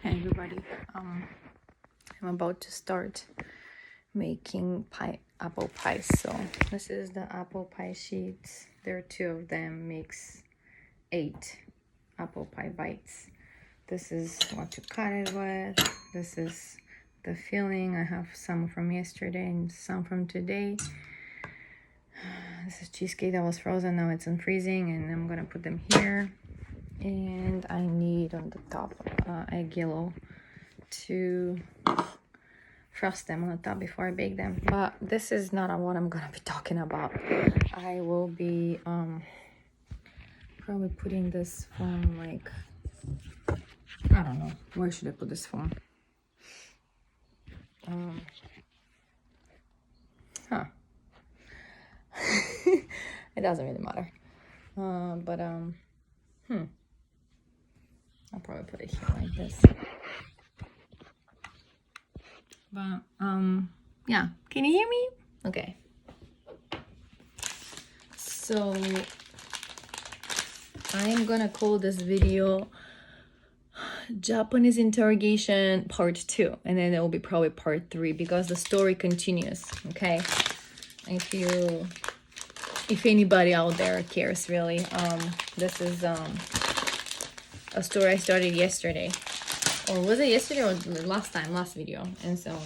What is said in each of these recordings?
Hi everybody. I'm about to start making apple pie. So this is the apple pie sheets. There are 2 of them, makes 8 apple pie bites. This is what to cut it with. This is the filling. I have some from yesterday and some from today. This is cheesecake that was frozen, now it's unfreezing, and I'm gonna put them here. And I need on the top egg yellow to frost them on the top before I bake them. But this is not what I'm gonna be talking about. I will be probably putting this foam, like, I don't know, where should I put this foam? It doesn't really matter. I'll probably put it here like this. But yeah, can you hear me? Okay. So I'm gonna call this video Japanese Interrogation Part 2, and then it will be probably Part 3 because the story continues. Okay, if anybody out there cares, really, this is a story I started yesterday, or was it yesterday or last video? And so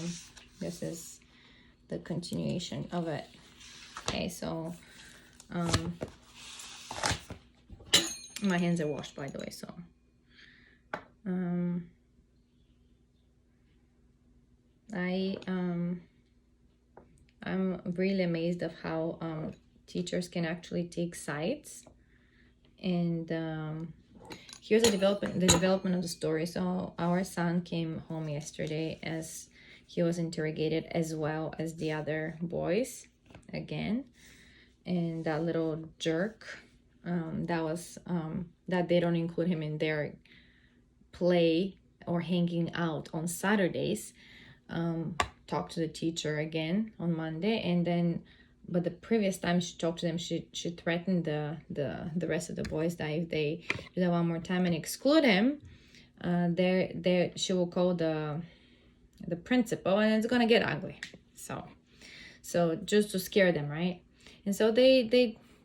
this is the continuation of it. Okay, so my hands are washed, by the way, so I'm really amazed of how teachers can actually take sides. And here's the development of the story. So our son came home yesterday as he was interrogated, as well as the other boys again, and that little jerk that they don't include him in their play or hanging out on Saturdays, talked to the teacher again on Monday, and then but the previous time she talked to them, she threatened the rest of the boys that if they do that one more time and exclude him, she will call the principal, and it's gonna get ugly. So just to scare them, right? And so they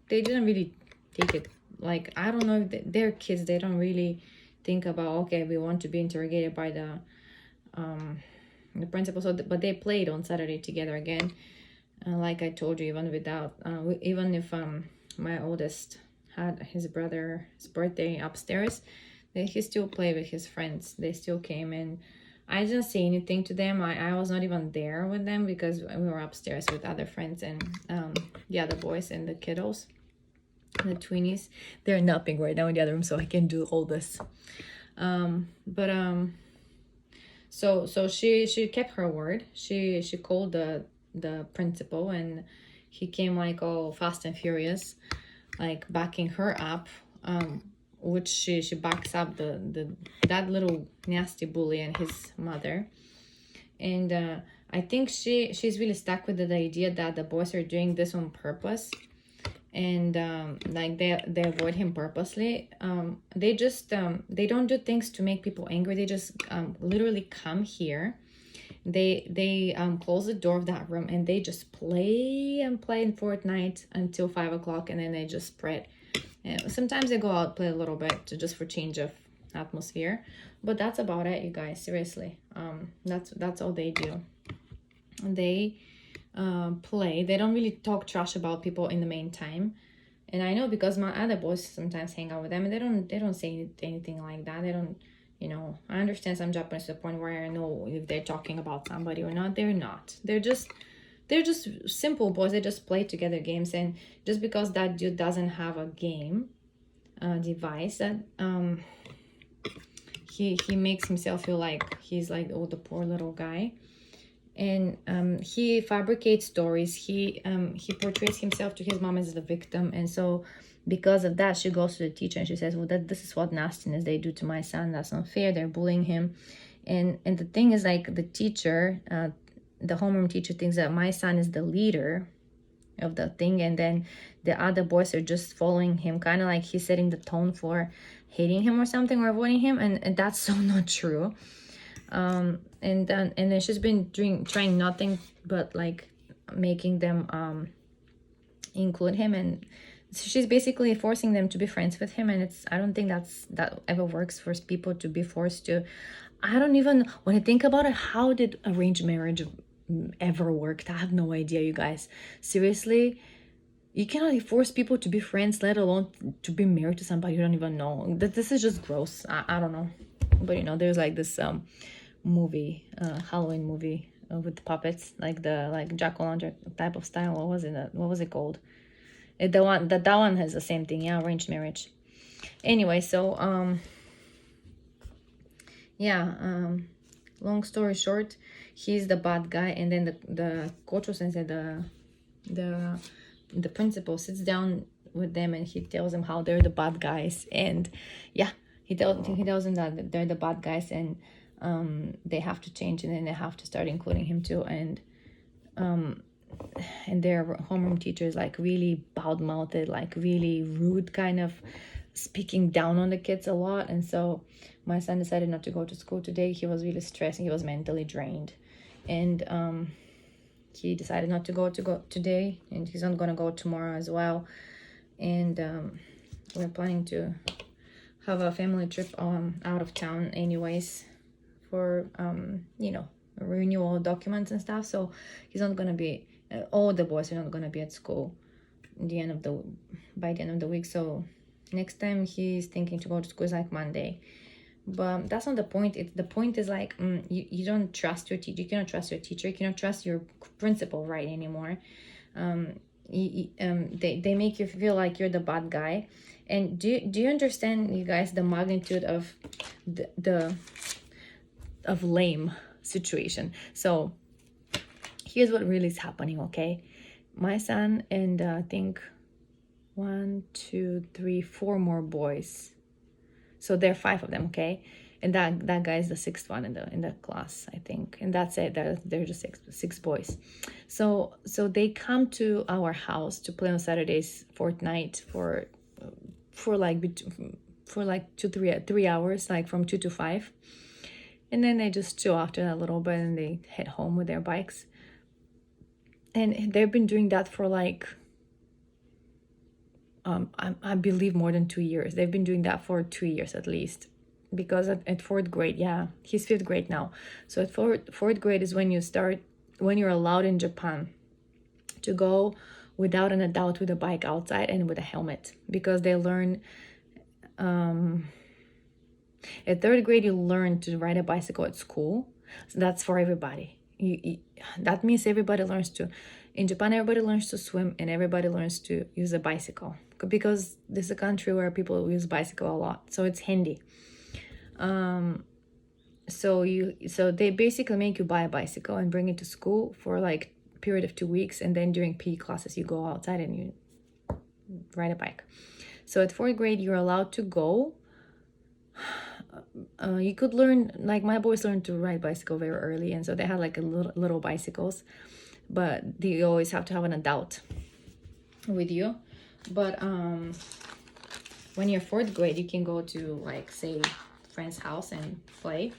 didn't really take it, like, I don't know if they're kids, they don't really think about, okay, we want to be interrogated by the principal. So but they played on Saturday together again, like I told you, even if my oldest had his brother's birthday upstairs, he still played with his friends. They still came, and I didn't say anything to them. I was not even there with them because we were upstairs with other friends and the other boys and the kiddos, the tweenies. They're napping right now in the other room, so I can do all this. So she kept her word. She called the principal, and he came like all fast and furious, like backing her up, which she backs up that little nasty bully and his mother. And I think she's really stuck with the idea that the boys are doing this on purpose, and like they avoid him purposely. They just they don't do things to make people angry. They just literally come here. They close the door of that room, and they just play in Fortnite until 5 o'clock, and then they just spread. And sometimes they go out, play a little bit just for change of atmosphere, but that's about it, you guys. Seriously, that's all they do. They play. They don't really talk trash about people in the meantime. And I know because my other boys sometimes hang out with them, and they don't say anything like that. They don't, I understand some Japanese to the point where I know if they're talking about somebody or not. They're not. They're just simple boys. They just play together games. And just because that dude doesn't have a game device, that he makes himself feel like he's like, oh, the poor little guy. And he fabricates stories. He portrays himself to his mom as the victim. And so because of that, she goes to the teacher and she says, well, this is what nastiness they do to my son. That's unfair. They're bullying him. And the thing is, like, the teacher, the homeroom teacher, thinks that my son is the leader of the thing, and then the other boys are just following him, kind of like he's setting the tone for hating him or something, or avoiding him. And that's so not true. And then she's been trying nothing but like making them include him, and she's basically forcing them to be friends with him. And I don't think that ever works for people to be forced to. I don't even, when I think about it, how did arranged marriage ever worked? I have no idea, you guys. Seriously, you cannot force people to be friends, let alone to be married to somebody you don't even know. This is just gross. I don't know. But there's like this movie, Halloween movie, with puppets, like the jack-o'-lantern type of style. What was it called? The one that one has the same thing. Yeah, arranged marriage. Anyway, so yeah, long story short, he's the bad guy, and then the kocho sensei, the the principal, sits down with them, and he tells them how they're the bad guys. And yeah, he tells them that they're the bad guys, and they have to change, and then they have to start including him too. And their homeroom teacher is like really bad-mouthed, like really rude, kind of speaking down on the kids a lot. And so my son decided not to go to school today. He was really stressed, he was mentally drained, and he decided not to go today, and he's not gonna go tomorrow as well. And we're planning to have a family trip out of town anyways, for renewal documents and stuff. So he's not gonna be, all the boys are not gonna be at school by the end of the week. So next time he's thinking to go to school is like Monday. But that's not the point. The point is like, you don't trust your teacher. You cannot trust your teacher. You cannot trust your principal right anymore. They make you feel like you're the bad guy. And do you understand, you guys, the magnitude of the of lame situation? So here's what really is happening. Okay, my son and I think 1, 2, 3, 4 more boys. So there are 5 of them, okay? And that guy is the 6th one in the class, I think. And that's it. They're just six boys. So they come to our house to play on Saturdays, Fortnite, for like 3 hours, like from 2 to 5. And then they just chill after that a little bit, and they head home with their bikes. And they've been doing that for like I believe more than 2 years. They've been doing that for 2 years at least, because at 4th grade, yeah, he's 5th grade now. So at fourth grade is when you're allowed in Japan to go without an adult with a bike outside and with a helmet, because they learn at 3rd grade you learn to ride a bicycle at school. So that's for everybody. That means everybody learns to, in Japan, everybody learns to swim, and everybody learns to use a bicycle, because this is a country where people use bicycle a lot, so it's handy. So they basically make you buy a bicycle and bring it to school for like a period of 2 weeks, and then during PE classes you go outside and you ride a bike. So at 4th grade you're allowed to go. You could learn, like my boys learned to ride bicycle very early, and so they had like a little bicycles, but you always have to have an adult with you. But when you're 4th grade, you can go to, like, say, friend's house and play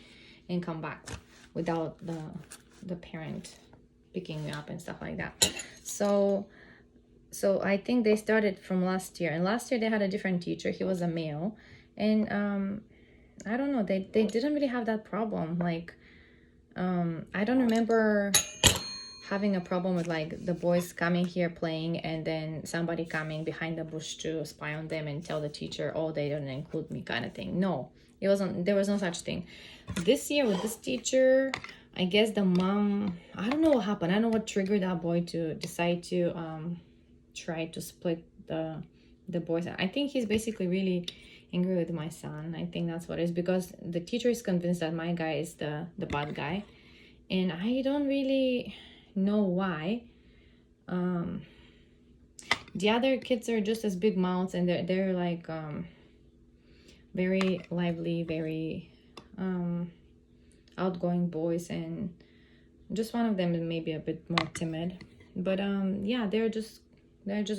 and come back without the parent picking you up and stuff like that. So I think they started from last year, and last year they had a different teacher. He was a male, and I don't know, they didn't really have that problem. Like I don't remember having a problem with like the boys coming here playing and then somebody coming behind the bush to spy on them and tell the teacher, oh, they didn't include me, kind of thing. No, there was no such thing. This year with this teacher, I guess the mom, I don't know what happened. I don't know what triggered that boy to decide to try to split the boys. I think he's basically really angry with my son. I think that's what it is, because the teacher is convinced that my guy is the bad guy, and I don't really know why. The other kids are just as big mouths, and they're like very lively, very outgoing boys, and just one of them is maybe a bit more timid, but yeah, they're just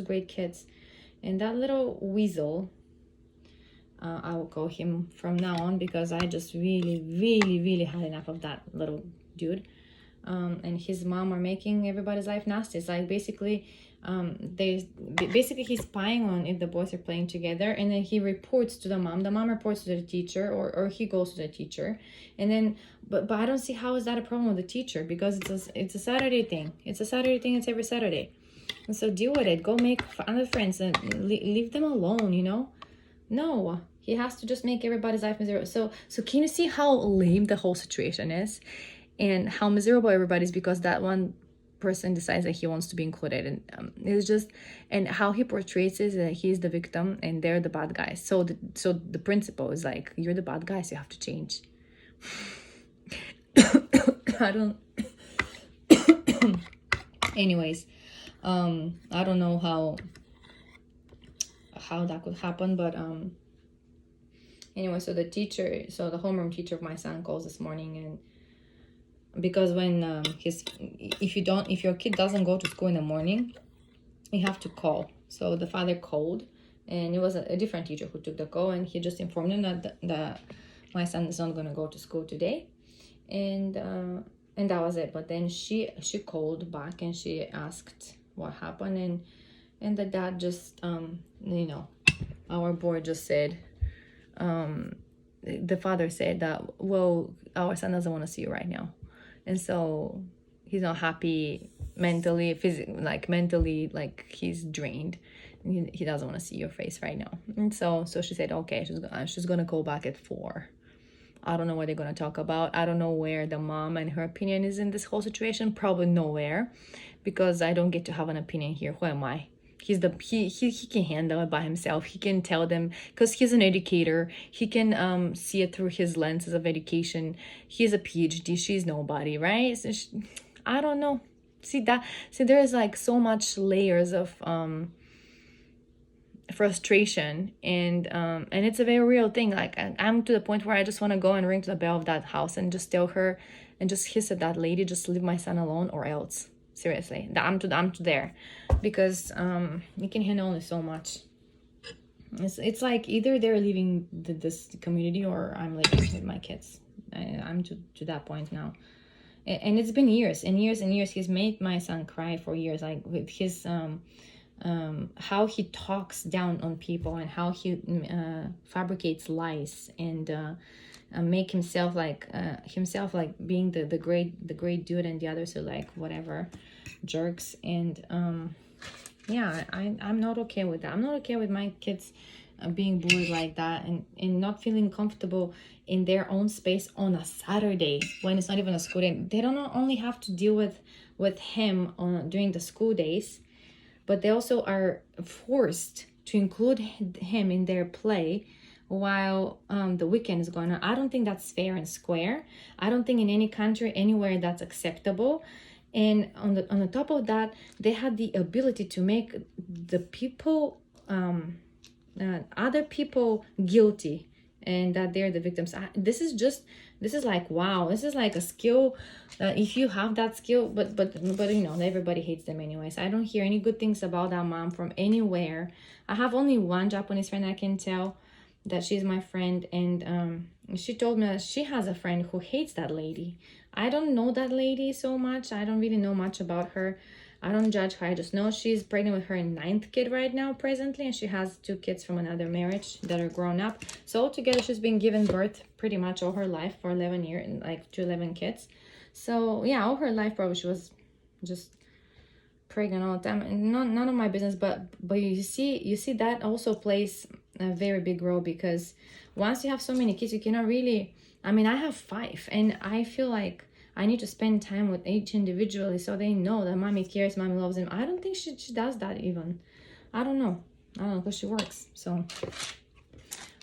great kids. And that little weasel, I will call him from now on, because I just really, really, really had enough of that little dude. And his mom are making everybody's life nasty. It's like basically, basically he's spying on if the boys are playing together, and then he reports to the mom. The mom reports to the teacher, or he goes to the teacher, and then but I don't see how is that a problem with the teacher, because it's a Saturday thing. It's a Saturday thing. It's every Saturday, and so deal with it. Go make other friends and leave them alone. You know. No, he has to just make everybody's life miserable. So can you see how lame the whole situation is, and how miserable everybody's because that one person decides that he wants to be included, and it's just, and how he portrays is that he's the victim and they're the bad guys. So the principal is like, you're the bad guys, you have to change. I don't. Anyways, I don't know how that could happen, but anyway, so the homeroom teacher of my son calls this morning, and because when if your kid doesn't go to school in the morning, you have to call. So the father called, and it was a different teacher who took the call, and he just informed him that my son is not going to go to school today, and that was it. But then she called back and she asked what happened, and the dad just our board just said, the father said that, well, our son doesn't want to see you right now, and so he's not happy mentally, physically, like he's drained, and he doesn't want to see your face right now. And so she said, okay, she's gonna call back at 4. I don't know what they're gonna talk about. I don't know where the mom and her opinion is in this whole situation. Probably nowhere, because I don't get to have an opinion here. Who am I? He can handle it by himself. He can tell them, because he's an educator. He can see it through his lenses of education. He's a PhD. She's nobody, right? So I don't know. See, there's like so much layers of frustration, and it's a very real thing. Like I'm to the point where I just want to go and ring to the bell of that house and just tell her and just hiss at that lady, just leave my son alone, or else. Seriously, I'm to there, because you can handle only so much. It's like either they're leaving this community, or I'm living with my kids. I'm to that point now, and it's been years and years and years. He's made my son cry for years, like with his how he talks down on people, and how he fabricates lies, and make himself like being the great dude, and the others are like whatever jerks. And yeah, I'm not okay with that. I'm not okay with my kids being bullied like that, and not feeling comfortable in their own space on a Saturday when it's not even a school day. They don't only have to deal with him during the school days, but they also are forced to include him in their play while the weekend is going on. I don't think that's fair and square. I don't think in any country, anywhere, that's acceptable. And on the top of that, they had the ability to make the people, other people, guilty, and that they're the victims. This is like, wow, this is like a skill. If you have that skill, but everybody hates them anyways. I don't hear any good things about that mom from anywhere. I have only one Japanese friend I can tell that she's my friend, and she told me that she has a friend who hates that lady. I don't know that lady so much. I don't really know much about her. I don't judge her. I just know she's pregnant with her 9th kid right now presently, and she has 2 kids from another marriage that are grown up. So altogether, she's been giving birth pretty much all her life for 11 years, like to 11 kids. So yeah, all her life probably she was just pregnant all the time, and none of my business. But you see that also plays a very big role, because once you have so many kids, you cannot really. I mean, I have 5, and I feel like I need to spend time with each individually, so they know that mommy cares, mommy loves them. I don't think she does that even. I don't know, because she works. So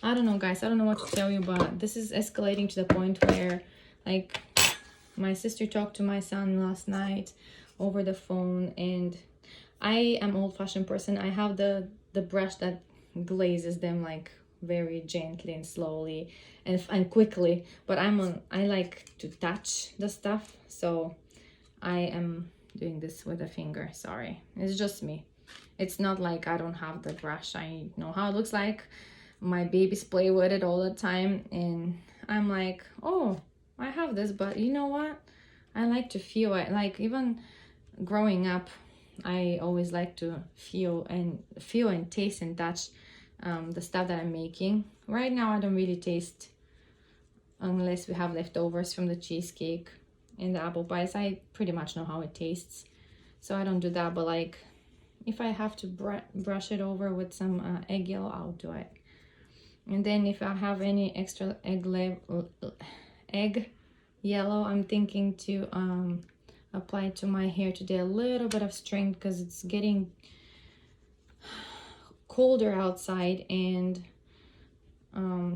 I don't know, guys. I don't know what to tell you, but this is escalating to the point where, like, my sister talked to my son last night over the phone, and I am old-fashioned person. I have the brush that glazes them like very gently and slowly and quickly, but I like to touch the stuff, so I am doing this with a finger. Sorry, it's just me. It's not like I don't have the brush. I know how it looks like. my babies play with it all the time, and I'm like, oh, I have this, but you know what, I like to feel it. Like, even growing up, I always like to feel and taste and touch the stuff that I'm making. Right now I don't really taste unless we have leftovers from the cheesecake and the apple pies. I pretty much know how it tastes, so I don't do that. But like, if I have to brush it over with some egg yellow, I'll do it. And then if I have any extra egg yellow, I'm thinking to apply to my hair today a little bit of strength, because it's getting colder outside and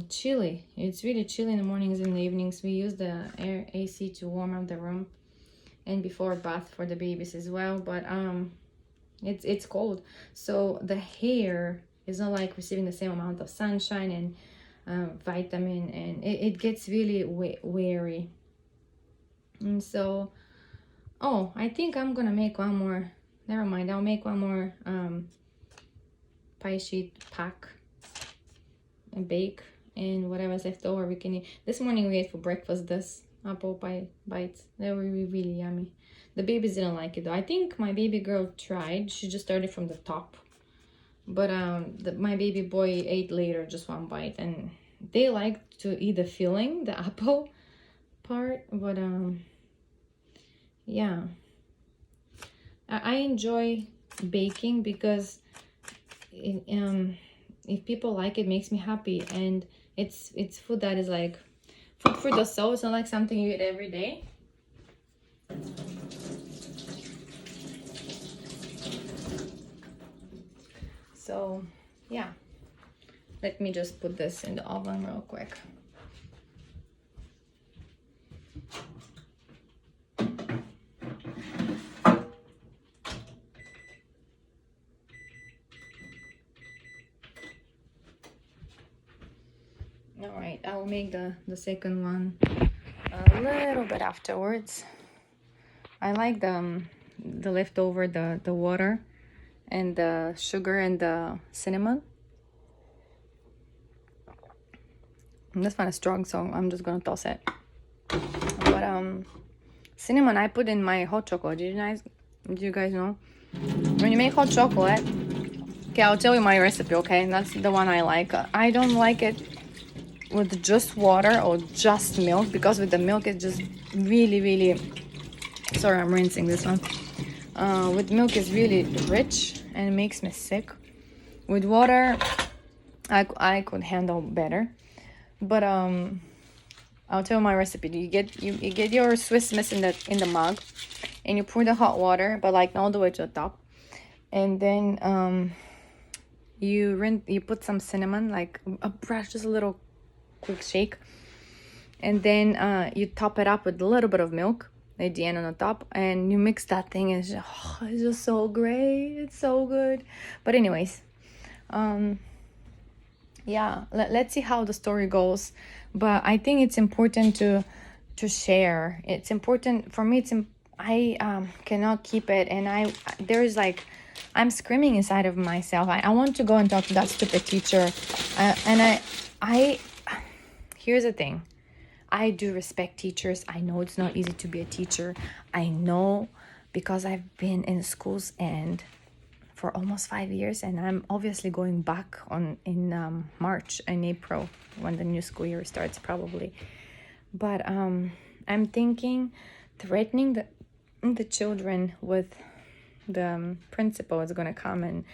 chilly. It's really chilly in the mornings and the evenings. We use the AC to warm up the room, and before bath for the babies as well. But it's cold, so the hair is not like receiving the same amount of sunshine and vitamin, and it gets really weary. And so, oh, I think I'm gonna make one more. Never mind, I'll make one more pie sheet pack and bake, and whatever's left over we can eat. This morning we ate for breakfast this apple pie bites. They were really yummy. The babies didn't like it though. I think my baby girl tried. She just started from the top, but my baby boy ate later just one bite, and they like to eat the filling, the apple part. But yeah, I enjoy baking because if people like it, makes me happy, and it's food that is like food for the soul. It's not like something you eat every day. So yeah, let me just put this in the oven real quick. All right, I will make the second one a little bit afterwards. I like the leftover, the water and the sugar and the cinnamon. And this one is strong, so I'm just gonna toss it. But cinnamon I put in my hot chocolate. Do you guys know? When you make hot chocolate, okay, I'll tell you my recipe, okay? That's the one I like. I don't like it with just water or just milk, because with the milk it's just really, sorry, I'm rinsing this one. With milk it's really rich and it makes me sick. With water I could handle better. But I'll tell you my recipe. You get your Swiss Miss in the mug, and you pour the hot water, but like not all the way to the top. And then you put some cinnamon, like a brush, just a little quick shake, and then you top it up with a little bit of milk at the end on the top, and you mix that thing, and it's just so great. It's so good. But anyways, yeah, let's see how the story goes. But I think it's important to share. It's important for me. I cannot keep it, and there's like, I'm screaming inside of myself. I want to go and talk to that stupid teacher, and I here's the thing. I do respect teachers. I know it's not easy to be a teacher. I know, because I've been in schools and for almost 5 years, and I'm obviously going back in March and April when the new school year starts probably. But I'm thinking threatening the children with the principal is gonna come, and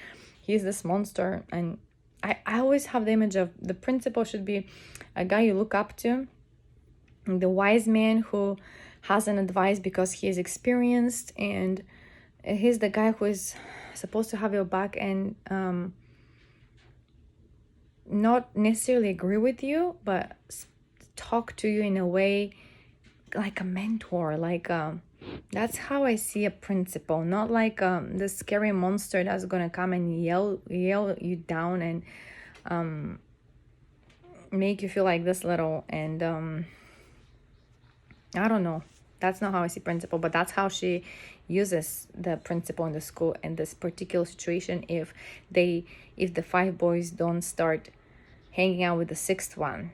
he's this monster. And I always have the image of the principal should be a guy you look up to, the wise man who has an advice because he is experienced, and he's the guy who is supposed to have your back and not necessarily agree with you, but talk to you in a way like a mentor. Like that's how I see a principal, not like the scary monster that's gonna come and yell you down and make you feel like this little. And I don't know, that's not how I see principal, but that's how she uses the principal in the school in this particular situation. If the 5 boys don't start hanging out with the sixth one,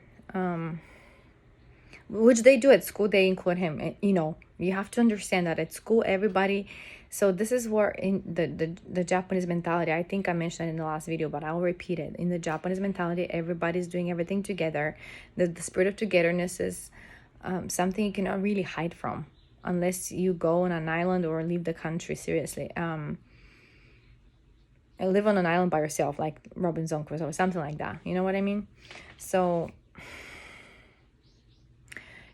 which they do at school. They include him. You know, you have to understand that at school, everybody. So this is where in the Japanese mentality, I think I mentioned it in the last video, but I'll repeat it. In the Japanese mentality, everybody's doing everything together. The spirit of togetherness is something you cannot really hide from unless you go on an island or leave the country, seriously. And live on an island by yourself, like Robinson Crusoe or something like that. You know what I mean? So,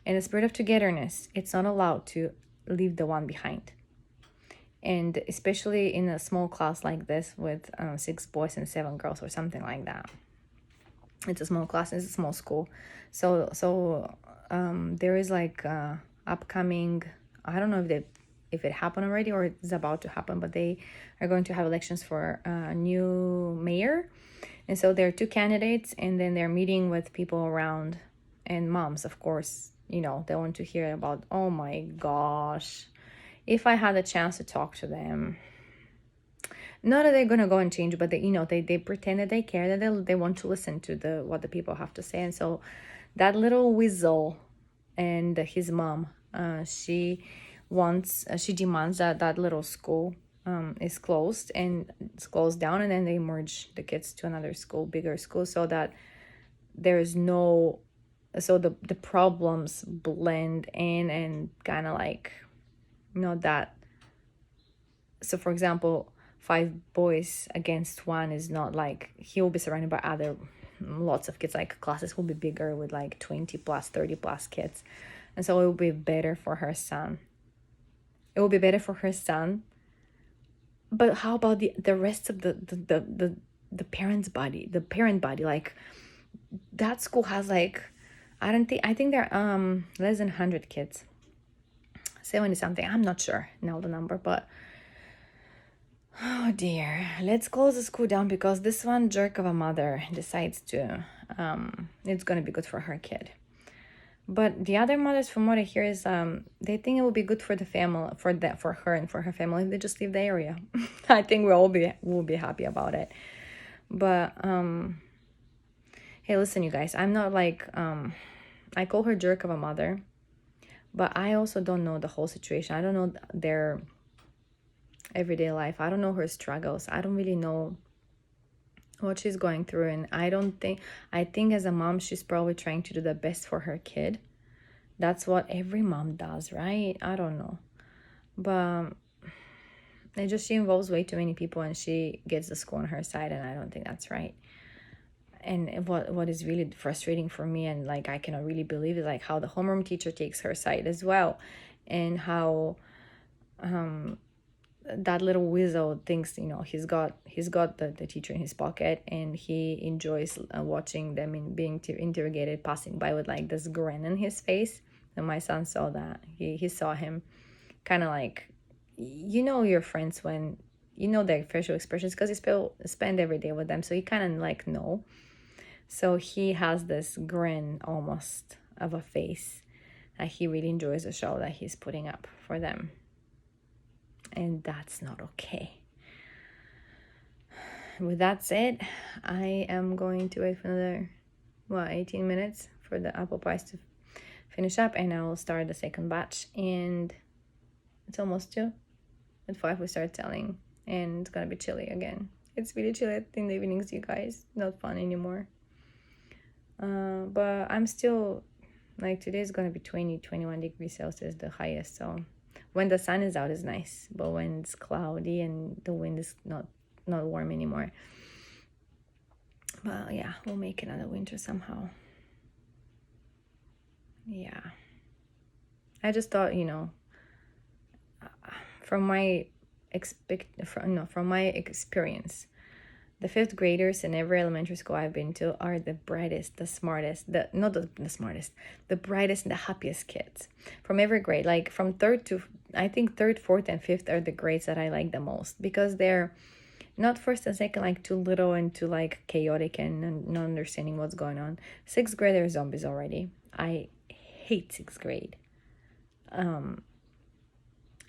in the spirit of togetherness, it's not allowed to leave the one behind. And especially in a small class like this with 6 boys and 7 girls or something like that. It's a small class, it's a small school. So there is like upcoming, I don't know if it happened already or it's about to happen, but they are going to have elections for a new mayor. And so there are 2 candidates, and then they're meeting with people around, and moms, of course, you know, they want to hear about, oh my gosh, if I had a chance to talk to them. Not that they're gonna go and change, but they, you know, they pretend that they care, that they want to listen to what the people have to say. And so that little weasel and his mom, she demands that little school is closed, and it's closed down, and then they merge the kids to another school, bigger school, so that there's no, so the problems blend in and kind of like, you know, that. So for example, 5 boys against 1 is not like, he will be surrounded by other lots of kids, like classes will be bigger with like 20 plus 30 plus kids, and so it will be better for her son. It will be better for her son. But how about the rest of the parent body? Like, that school has like, I think there are less than 100 kids, 70 something, I'm not sure now the number, but oh dear, let's close the school down because this one jerk of a mother decides to it's gonna be good for her kid. But the other mothers, from what I hear, is they think it will be good for the family, for her and for her family, if they just leave the area. I think we'll be happy about it. But hey, listen, you guys, I'm not like I call her jerk of a mother, but I also don't know the whole situation. I don't know their everyday life. I don't know her struggles. I don't really know what she's going through, and I think as a mom, she's probably trying to do the best for her kid. That's what every mom does, right? I don't know, but she involves way too many people, and she gets the school on her side, and I don't think that's right. And what is really frustrating for me, and like I cannot really believe, is like how the homeroom teacher takes her side as well, and how that little weasel thinks, you know, he's got the teacher in his pocket, and he enjoys watching them in being interrogated, passing by with like this grin on his face. And my son saw that. He saw him kind of like, you know, your friends when you know their facial expressions because you spend every day with them, so you kind of like know. So he has this grin almost of a face that he really enjoys the show that he's putting up for them. And that's not okay. With that said, I am going to wait for another 18 minutes for the apple pies to finish up, and I will start the second batch. And it's almost 2. At 5 we start selling, and it's gonna be chilly again. It's really chilly in the evenings, you guys. Not fun anymore. But I'm still like, today is gonna be 21 degrees Celsius, the highest. So when the sun is out is nice, but when it's cloudy and the wind is not warm anymore. Well, yeah, we'll make another winter somehow. Yeah, I just thought, you know, from my experience, the 5th graders in every elementary school I've been to are the brightest, the smartest, the brightest and the happiest kids from every grade. Like from 3rd to, I think 3rd, 4th, and 5th are the grades that I like the most, because they're not 1st and 2nd like too little and too like chaotic and not understanding what's going on. 6th grade, they're zombies already. I hate 6th grade.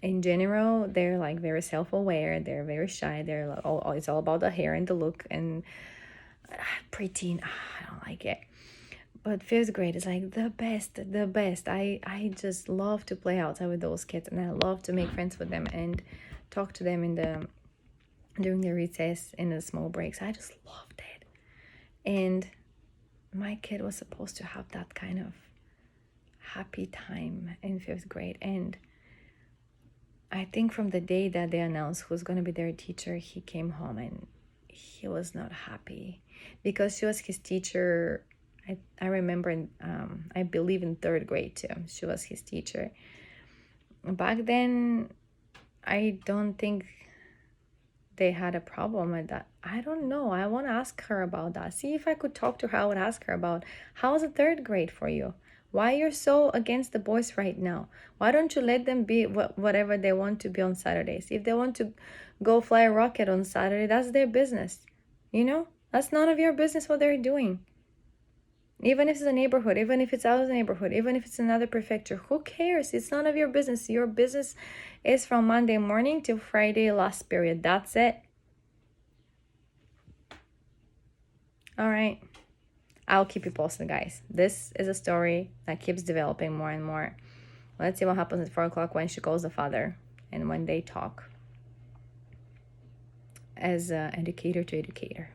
In general, they're like very self-aware, they're very shy, they're like, it's all about the hair and the look, and preteen, I don't like it. But fifth grade is like the best, the best. I just love to play outside with those kids, and I love to make friends with them and talk to them during the recess in the small breaks. I just loved it. And my kid was supposed to have that kind of happy time in fifth grade. And I think from the day that they announced who's going to be their teacher, he came home and he was not happy because she was his teacher. I remember, I believe in third grade too. She was his teacher. Back then, I don't think they had a problem with that. I don't know. I want to ask her about that. See if I could talk to her. I would ask her about how's the third grade for you? Why you're so against the boys right now? Why don't you let them be whatever they want to be on Saturdays? If they want to go fly a rocket on Saturday, that's their business. You know? That's none of your business what they're doing. Even if it's a neighborhood, even if it's out of the neighborhood, even if it's another prefecture, who cares? It's none of your business. Your business is from Monday morning till Friday last period. That's it. All right. I'll keep you posted, guys. This is a story that keeps developing more and more. Let's see what happens at 4 o'clock when she calls the father and when they talk as educator to educator.